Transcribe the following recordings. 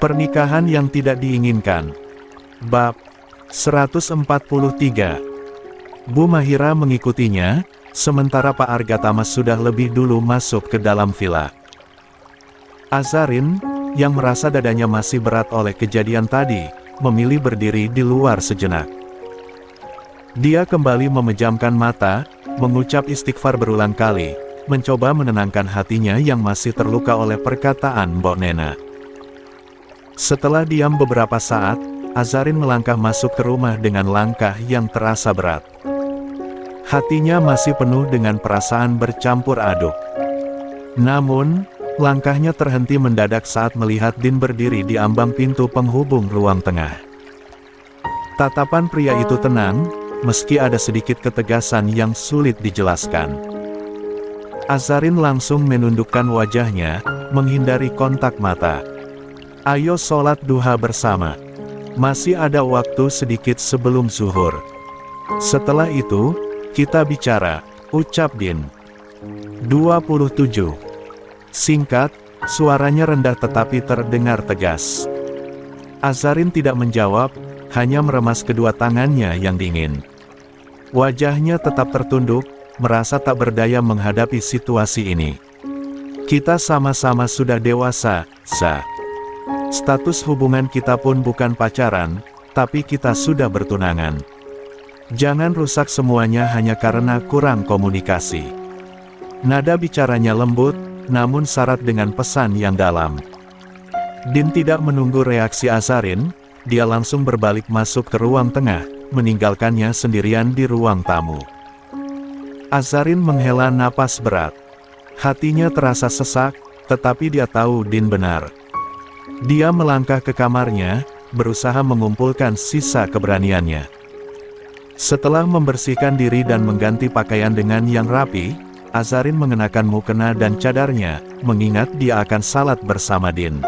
Pernikahan yang tidak diinginkan. Bab 143. Bu Mahira mengikutinya, sementara Pak Argatama sudah lebih dulu masuk ke dalam villa. Azarin, yang merasa dadanya masih berat oleh kejadian tadi, memilih berdiri di luar sejenak. Dia kembali memejamkan mata, mengucap istighfar berulang kali, mencoba menenangkan hatinya yang masih terluka oleh perkataan Mbok Nena. Setelah diam beberapa saat, Azarin melangkah masuk ke rumah dengan langkah yang terasa berat. Hatinya masih penuh dengan perasaan bercampur aduk. Namun, langkahnya terhenti mendadak saat melihat Din berdiri di ambang pintu penghubung ruang tengah. Tatapan pria itu tenang, meski ada sedikit ketegasan yang sulit dijelaskan. Azarin langsung menundukkan wajahnya, menghindari kontak mata. Ayo sholat duha bersama. Masih ada waktu sedikit sebelum zuhur. Setelah itu, kita bicara, ucap Din. 27. Singkat, suaranya rendah tetapi terdengar tegas. Azarin tidak menjawab, hanya meremas kedua tangannya yang dingin. Wajahnya tetap tertunduk, merasa tak berdaya menghadapi situasi ini. Kita sama-sama sudah dewasa, Sa. Status hubungan kita pun bukan pacaran, tapi kita sudah bertunangan. Jangan rusak semuanya hanya karena kurang komunikasi. Nada bicaranya lembut, namun syarat dengan pesan yang dalam. Din tidak menunggu reaksi Azarin, dia langsung berbalik masuk ke ruang tengah, meninggalkannya sendirian di ruang tamu. Azarin menghela napas berat. Hatinya terasa sesak, tetapi dia tahu Din benar. Dia melangkah ke kamarnya, berusaha mengumpulkan sisa keberaniannya. Setelah membersihkan diri dan mengganti pakaian dengan yang rapi, Azarin mengenakan mukena dan cadarnya, mengingat dia akan salat bersama Din.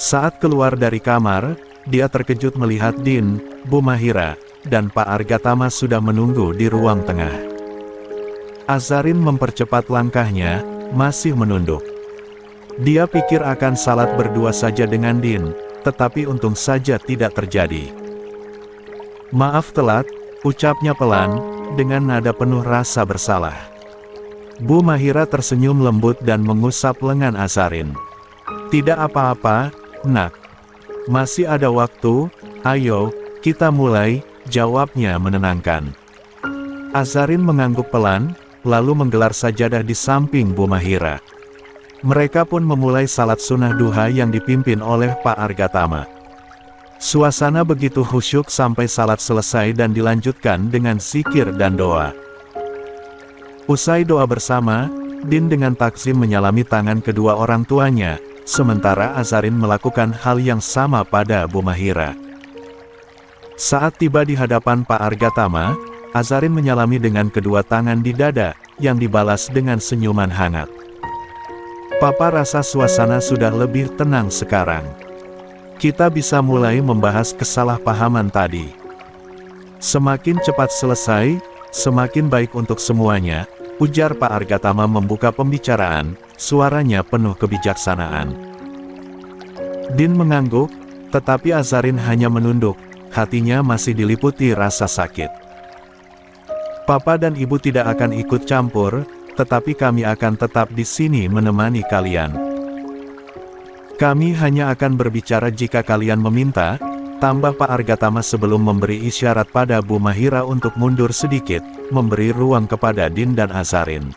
Saat keluar dari kamar, dia terkejut melihat Din, Bu Mahira, dan Pak Argatama sudah menunggu di ruang tengah. Azarin mempercepat langkahnya, masih menunduk. Dia pikir akan salat berdua saja dengan Din, tetapi untung saja tidak terjadi. Maaf telat, ucapnya pelan, dengan nada penuh rasa bersalah. Bu Mahira tersenyum lembut dan mengusap lengan Azarin. Tidak apa-apa, nak. Masih ada waktu, ayo, kita mulai, jawabnya menenangkan. Azarin mengangguk pelan, lalu menggelar sajadah di samping Bu Mahira. Mereka pun memulai salat sunnah duha yang dipimpin oleh Pak Argatama. Suasana begitu khusyuk sampai salat selesai dan dilanjutkan dengan zikir dan doa. Usai doa bersama, Din dengan takzim menyalami tangan kedua orang tuanya, sementara Azarin melakukan hal yang sama pada Bu Mahira. Saat tiba di hadapan Pak Argatama, Azarin menyalami dengan kedua tangan di dada, yang dibalas dengan senyuman hangat. Papa rasa suasana sudah lebih tenang sekarang. Kita bisa mulai membahas kesalahpahaman tadi. Semakin cepat selesai, semakin baik untuk semuanya, ujar Pak Argatama membuka pembicaraan, suaranya penuh kebijaksanaan. Din mengangguk, tetapi Azarin hanya menunduk, hatinya masih diliputi rasa sakit. Papa dan Ibu tidak akan ikut campur, tetapi kami akan tetap di sini menemani kalian. Kami hanya akan berbicara jika kalian meminta, tambah Pak Argatama sebelum memberi isyarat pada Bu Mahira untuk mundur sedikit, memberi ruang kepada Din dan Azarin.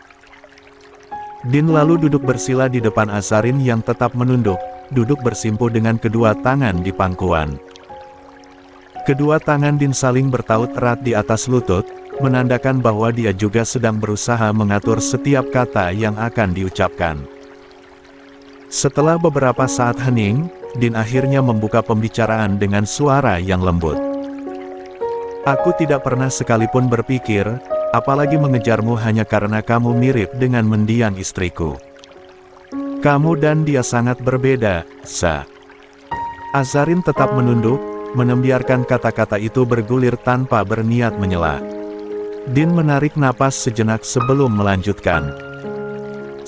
Din lalu duduk bersila di depan Azarin yang tetap menunduk, duduk bersimpu dengan kedua tangan di pangkuan. Kedua tangan Din saling bertaut erat di atas lutut, menandakan bahwa dia juga sedang berusaha mengatur setiap kata yang akan diucapkan. Setelah beberapa saat hening, Din akhirnya membuka pembicaraan dengan suara yang lembut. Aku tidak pernah sekalipun berpikir, apalagi mengejarmu hanya karena kamu mirip dengan mendiang istriku. Kamu dan dia sangat berbeda, Sa. Azarin tetap menunduk, membiarkan kata-kata itu bergulir tanpa berniat menyela. Din menarik napas sejenak sebelum melanjutkan.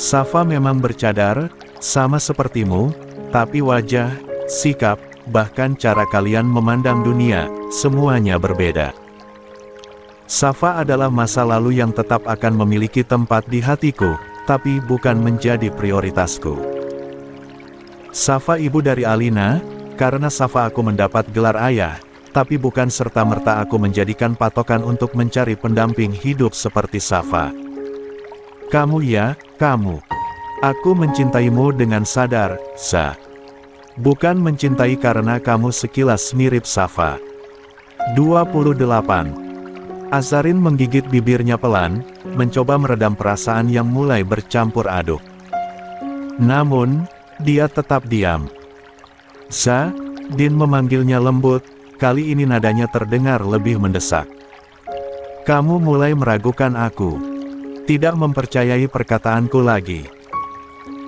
Safa memang bercadar, sama sepertimu, Tapi wajah, sikap, bahkan cara kalian memandang dunia, semuanya berbeda. Safa adalah masa lalu yang tetap akan memiliki tempat di hatiku, tapi bukan menjadi prioritasku. Safa ibu dari Alina, karena Safa aku mendapat gelar ayah, tapi bukan serta-merta aku menjadikan patokan untuk mencari pendamping hidup seperti Safa. Kamu ya, kamu. Aku mencintaimu dengan sadar, Sa. Bukan mencintai karena kamu sekilas mirip Safa. 28. Azarin menggigit bibirnya pelan, mencoba meredam perasaan yang mulai bercampur aduk. Namun, dia tetap diam. Sa, Din memanggilnya lembut, kali ini nadanya terdengar lebih mendesak. Kamu mulai meragukan aku. Tidak mempercayai perkataanku lagi.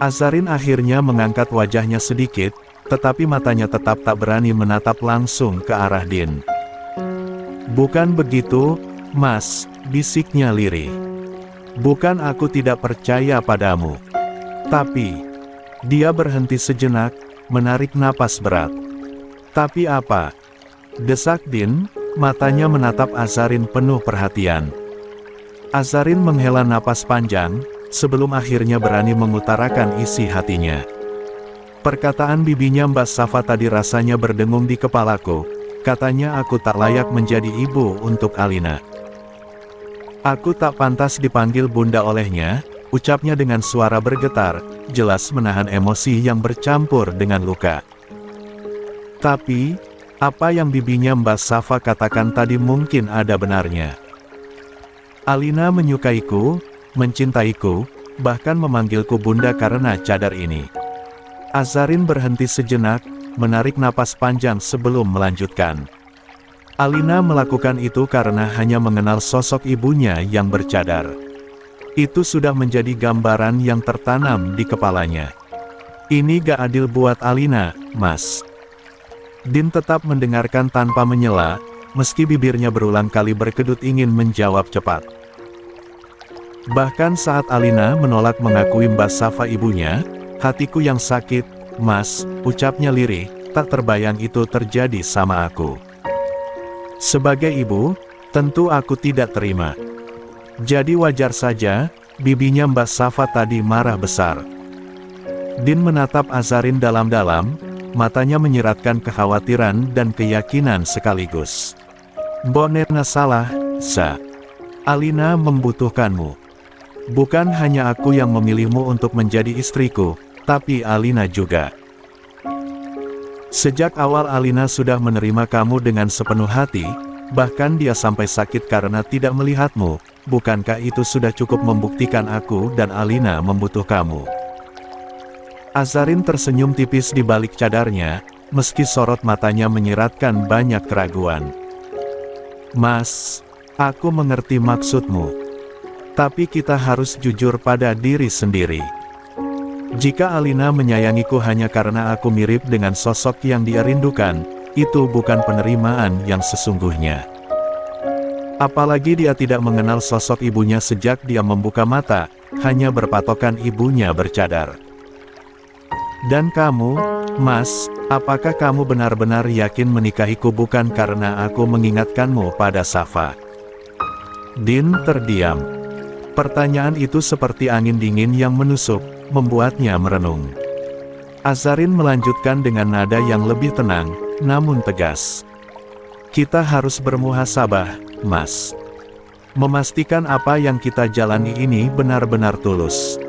Azarin akhirnya mengangkat wajahnya sedikit, tetapi matanya tetap tak berani menatap langsung ke arah Din. Bukan begitu, Mas, bisiknya lirih. Bukan aku tidak percaya padamu. Tapi, dia berhenti sejenak, menarik napas berat. Tapi apa? Desak Din, matanya menatap Azarin penuh perhatian. Azarin menghela napas panjang, sebelum akhirnya berani mengutarakan isi hatinya. Perkataan bibinya Mbak Safa tadi rasanya berdengung di kepalaku. Katanya aku tak layak menjadi ibu untuk Alina. Aku tak pantas dipanggil bunda olehnya, ucapnya dengan suara bergetar, jelas menahan emosi yang bercampur dengan luka. Tapi, apa yang bibinya Mbak Safa katakan tadi mungkin ada benarnya. Alina menyukaiku, mencintaiku, bahkan memanggilku bunda karena cadar ini. Azarin berhenti sejenak, menarik napas panjang sebelum melanjutkan. Alina melakukan itu karena hanya mengenal sosok ibunya yang bercadar. Itu sudah menjadi gambaran yang tertanam di kepalanya. Ini gak adil buat Alina, Mas. Din tetap mendengarkan tanpa menyela, meski bibirnya berulang kali berkedut ingin menjawab cepat. Bahkan saat Alina menolak mengakui Mbak Safa ibunya, hatiku yang sakit, Mas, ucapnya lirih, tak terbayang itu terjadi sama aku. Sebagai ibu, tentu aku tidak terima. Jadi wajar saja, bibinya Mbak Safa tadi marah besar. Din menatap Azarin dalam-dalam, matanya menyiratkan kekhawatiran dan keyakinan sekaligus. Mbok Nena salah, Sa. Alina membutuhkanmu. Bukan hanya aku yang memilihmu untuk menjadi istriku, tapi Alina juga. Sejak awal Alina sudah menerima kamu dengan sepenuh hati, bahkan dia sampai sakit karena tidak melihatmu. Bukankah itu sudah cukup membuktikan aku dan Alina membutuh kamu? Azarin tersenyum tipis di balik cadarnya, meski sorot matanya menyiratkan banyak keraguan. Mas, aku mengerti maksudmu. Tapi kita harus jujur pada diri sendiri. Jika Alina menyayangiku hanya karena aku mirip dengan sosok yang dia rindukan, itu bukan penerimaan yang sesungguhnya. Apalagi dia tidak mengenal sosok ibunya sejak dia membuka mata, hanya berpatokan ibunya bercadar. Dan kamu, Mas, apakah kamu benar-benar yakin menikahiku bukan karena aku mengingatkanmu pada Safa? Din terdiam. Pertanyaan itu seperti angin dingin yang menusuk, membuatnya merenung. Azarin melanjutkan dengan nada yang lebih tenang, namun tegas. Kita harus bermuhasabah, Mas. Memastikan apa yang kita jalani ini benar-benar tulus.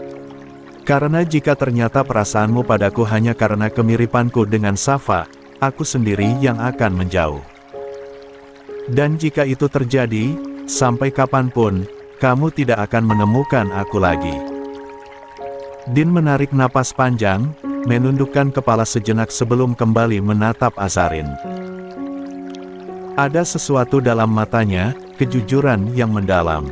Karena jika ternyata perasaanmu padaku hanya karena kemiripanku dengan Safa, aku sendiri yang akan menjauh. Dan jika itu terjadi, sampai kapanpun, kamu tidak akan menemukan aku lagi. Din menarik napas panjang, menundukkan kepala sejenak sebelum kembali menatap Azarin. Ada sesuatu dalam matanya, kejujuran yang mendalam.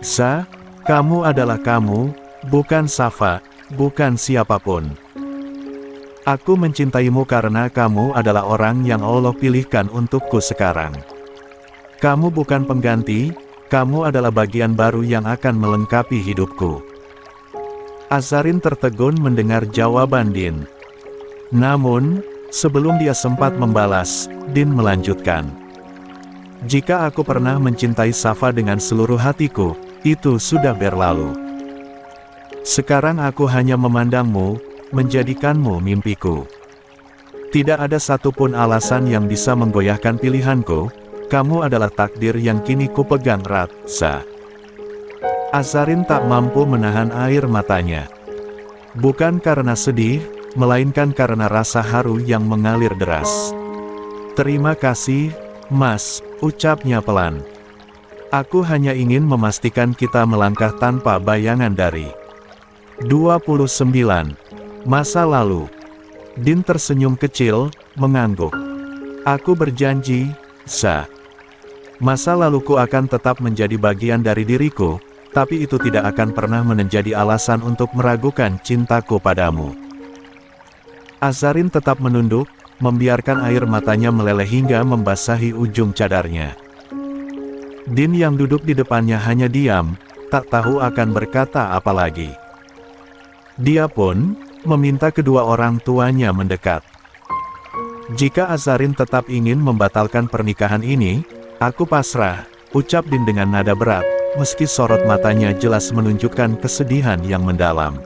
Sa, kamu adalah kamu, bukan Safa, bukan siapapun. Aku mencintaimu karena kamu adalah orang yang Allah pilihkan untukku sekarang. Kamu bukan pengganti, kamu adalah bagian baru yang akan melengkapi hidupku. Azarin tertegun mendengar jawaban Din. Namun, sebelum dia sempat membalas, Din melanjutkan. Jika aku pernah mencintai Safa dengan seluruh hatiku, itu sudah berlalu. Sekarang aku hanya memandangmu, menjadikanmu mimpiku. Tidak ada satupun alasan yang bisa menggoyahkan pilihanku, kamu adalah takdir yang kini kupegang erat, Sa. Azarin tak mampu menahan air matanya. Bukan karena sedih, melainkan karena rasa haru yang mengalir deras. Terima kasih, Mas, ucapnya pelan. Aku hanya ingin memastikan kita melangkah tanpa bayangan dari 29. Masa lalu. Din tersenyum kecil, mengangguk. Aku berjanji, Sa. Masa laluku akan tetap menjadi bagian dari diriku, tapi itu tidak akan pernah menjadi alasan untuk meragukan cintaku padamu. Azarin tetap menunduk, membiarkan air matanya meleleh hingga membasahi ujung cadarnya. Din yang duduk di depannya hanya diam, tak tahu akan berkata apa lagi. Dia pun meminta kedua orang tuanya mendekat. Jika Azarin tetap ingin membatalkan pernikahan ini, aku pasrah, ucap Din dengan nada berat, meski sorot matanya jelas menunjukkan kesedihan yang mendalam.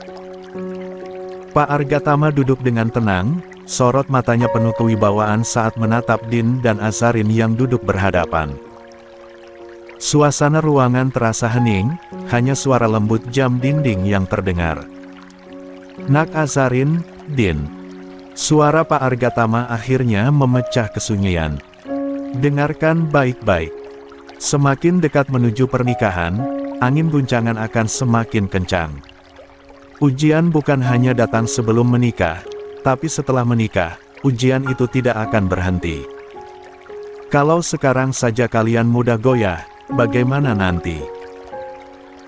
Pak Argatama duduk dengan tenang, sorot matanya penuh kewibawaan saat menatap Din dan Azarin yang duduk berhadapan. Suasana ruangan terasa hening, hanya suara lembut jam dinding yang terdengar. Nak Azarin, Din. Suara Pak Argatama akhirnya memecah kesunyian. Dengarkan baik-baik. Semakin dekat menuju pernikahan, angin guncangan akan semakin kencang. Ujian bukan hanya datang sebelum menikah, tapi setelah menikah, ujian itu tidak akan berhenti. Kalau sekarang saja kalian mudah goyah, bagaimana nanti?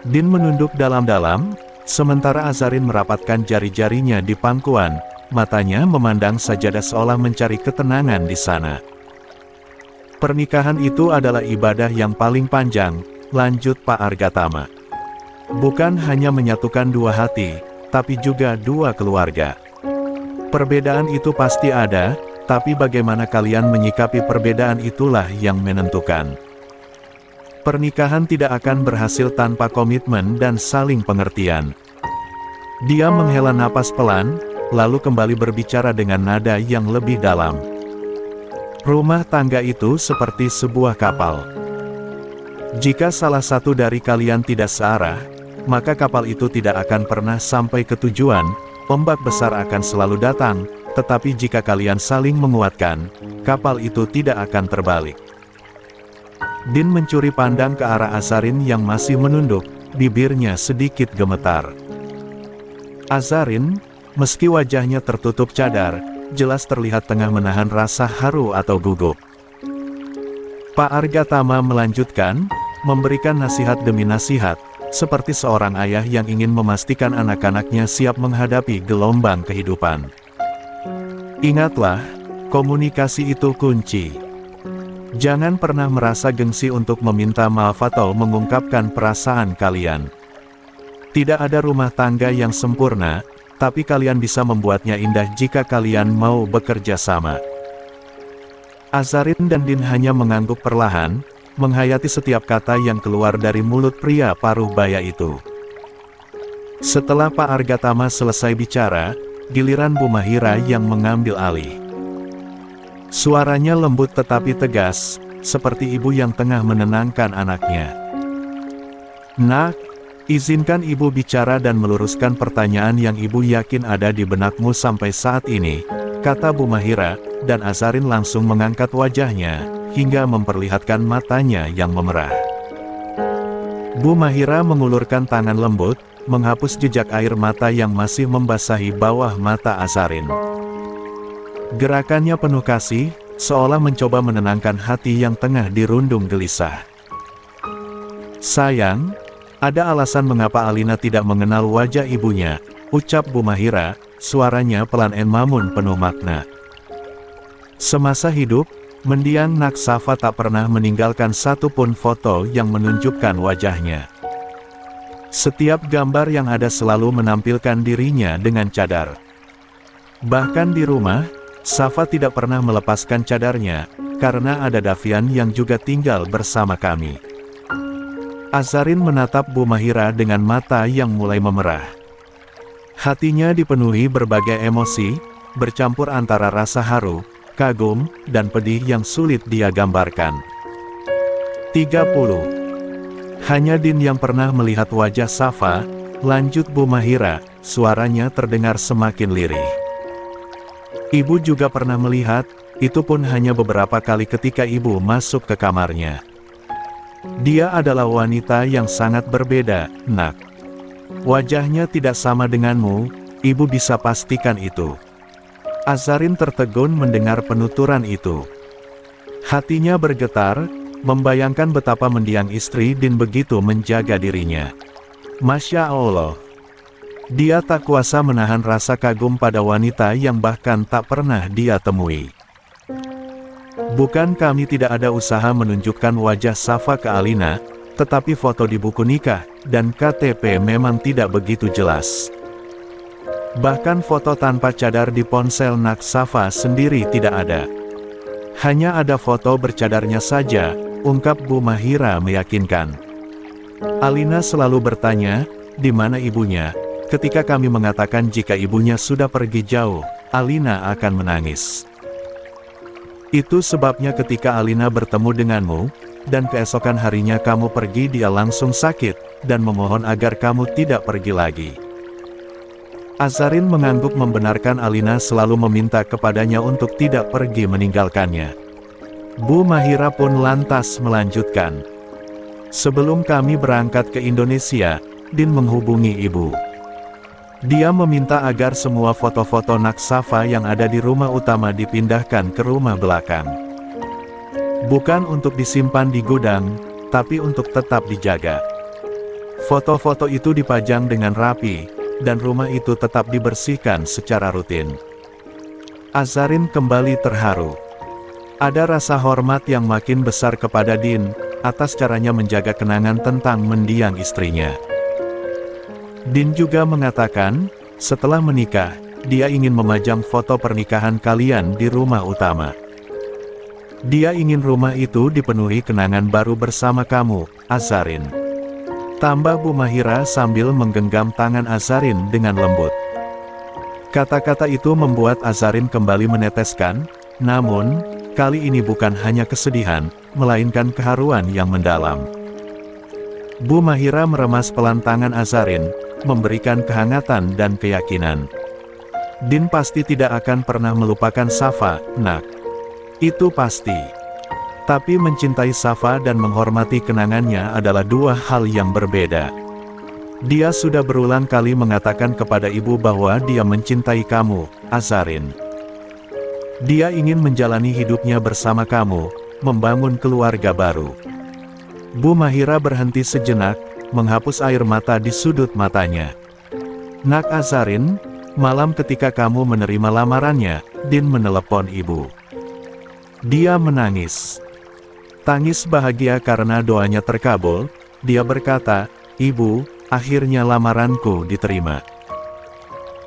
Din menunduk dalam-dalam, sementara Azarin merapatkan jari-jarinya di pangkuan, matanya memandang sajadah seolah mencari ketenangan di sana. Pernikahan itu adalah ibadah yang paling panjang, lanjut Pak Argatama. Bukan hanya menyatukan dua hati, tapi juga dua keluarga. Perbedaan itu pasti ada, tapi bagaimana kalian menyikapi perbedaan itulah yang menentukan. Pernikahan tidak akan berhasil tanpa komitmen dan saling pengertian. Dia menghela napas pelan, lalu kembali berbicara dengan nada yang lebih dalam. Rumah tangga itu seperti sebuah kapal. Jika salah satu dari kalian tidak searah, maka kapal itu tidak akan pernah sampai ke tujuan, ombak besar akan selalu datang, tetapi jika kalian saling menguatkan, kapal itu tidak akan terbalik. Din mencuri pandang ke arah Azarin yang masih menunduk, bibirnya sedikit gemetar. Azarin, meski wajahnya tertutup cadar, jelas terlihat tengah menahan rasa haru atau gugup. Pak Argatama melanjutkan, memberikan nasihat demi nasihat, seperti seorang ayah yang ingin memastikan anak-anaknya siap menghadapi gelombang kehidupan. Ingatlah, komunikasi itu kunci. Jangan pernah merasa gengsi untuk meminta maaf atau mengungkapkan perasaan kalian. Tidak ada rumah tangga yang sempurna, tapi kalian bisa membuatnya indah jika kalian mau bekerja sama. Azarin dan Din hanya mengangguk perlahan, menghayati setiap kata yang keluar dari mulut pria paruh baya itu. Setelah Pak Argatama selesai bicara, giliran Bu Mahira yang mengambil alih. Suaranya lembut tetapi tegas, seperti ibu yang tengah menenangkan anaknya. Nak, izinkan ibu bicara dan meluruskan pertanyaan yang ibu yakin ada di benakmu sampai saat ini, kata Bu Mahira, dan Azarin langsung mengangkat wajahnya, hingga memperlihatkan matanya yang memerah. Bu Mahira mengulurkan tangan lembut, menghapus jejak air mata yang masih membasahi bawah mata Azarin. Gerakannya penuh kasih, seolah mencoba menenangkan hati yang tengah dirundung gelisah. Sayang, ada alasan mengapa Alina tidak mengenal wajah ibunya, ucap Bu Mahira, suaranya pelan namun penuh makna. Semasa hidup, mendiang Nak Safa tak pernah meninggalkan satupun foto yang menunjukkan wajahnya. Setiap gambar yang ada selalu menampilkan dirinya dengan cadar. Bahkan di rumah, Safa tidak pernah melepaskan cadarnya, karena ada Davian yang juga tinggal bersama kami. Azarin menatap Bu Mahira dengan mata yang mulai memerah. Hatinya dipenuhi berbagai emosi, bercampur antara rasa haru, kagum, dan pedih yang sulit dia gambarkan. 30. Hanya Din yang pernah melihat wajah Safa, lanjut Bu Mahira, suaranya terdengar semakin lirih. Ibu juga pernah melihat, itu pun hanya beberapa kali ketika ibu masuk ke kamarnya. Dia adalah wanita yang sangat berbeda, Nak. Wajahnya tidak sama denganmu, ibu bisa pastikan itu. Azarin tertegun mendengar penuturan itu. Hatinya bergetar, membayangkan betapa mendiang istri Din begitu menjaga dirinya. Masya Allah. Dia tak kuasa menahan rasa kagum pada wanita yang bahkan tak pernah dia temui. Bukan kami tidak ada usaha menunjukkan wajah Safa ke Alina, tetapi foto di buku nikah dan KTP memang tidak begitu jelas. Bahkan foto tanpa cadar di ponsel Nak Safa sendiri tidak ada. Hanya ada foto bercadarnya saja, ungkap Bu Mahira meyakinkan. Alina selalu bertanya, di mana ibunya? Ketika kami mengatakan jika ibunya sudah pergi jauh, Alina akan menangis. Itu sebabnya ketika Alina bertemu denganmu, dan keesokan harinya kamu pergi dia langsung sakit, dan memohon agar kamu tidak pergi lagi. Azarin mengangguk membenarkan Alina selalu meminta kepadanya untuk tidak pergi meninggalkannya. Bu Mahira pun lantas melanjutkan. Sebelum kami berangkat ke Indonesia, Din menghubungi ibu. Dia meminta agar semua foto-foto Nak Safa yang ada di rumah utama dipindahkan ke rumah belakang. Bukan untuk disimpan di gudang, tapi untuk tetap dijaga. Foto-foto itu dipajang dengan rapi, dan rumah itu tetap dibersihkan secara rutin. Azarin kembali terharu. Ada rasa hormat yang makin besar kepada Din, atas caranya menjaga kenangan tentang mendiang istrinya. Din juga mengatakan, setelah menikah, dia ingin memajang foto pernikahan kalian di rumah utama. Dia ingin rumah itu dipenuhi kenangan baru bersama kamu, Azarin. Tambah Bu Mahira sambil menggenggam tangan Azarin dengan lembut. Kata-kata itu membuat Azarin kembali meneteskan, namun, kali ini bukan hanya kesedihan, melainkan keharuan yang mendalam. Bu Mahira meremas pelan tangan Azarin, memberikan kehangatan dan keyakinan. Din pasti tidak akan pernah melupakan Safa, Nak. Itu pasti. Tapi mencintai Safa dan menghormati kenangannya adalah dua hal yang berbeda. Dia sudah berulang kali mengatakan kepada ibu bahwa dia mencintai kamu, Azarin. Dia ingin menjalani hidupnya bersama kamu, membangun keluarga baru. Bu Mahira berhenti sejenak, menghapus air mata di sudut matanya. Nak Azarin, malam ketika kamu menerima lamarannya, Din menelepon ibu. Dia menangis. Tangis bahagia karena doanya terkabul, dia berkata, "Ibu, akhirnya lamaranku diterima."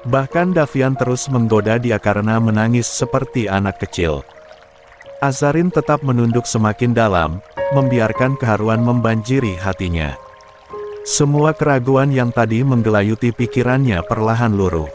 Bahkan Davian terus menggoda dia karena menangis seperti anak kecil. Azarin tetap menunduk semakin dalam, membiarkan keharuan membanjiri hatinya. Semua keraguan yang tadi menggelayuti pikirannya perlahan luruh.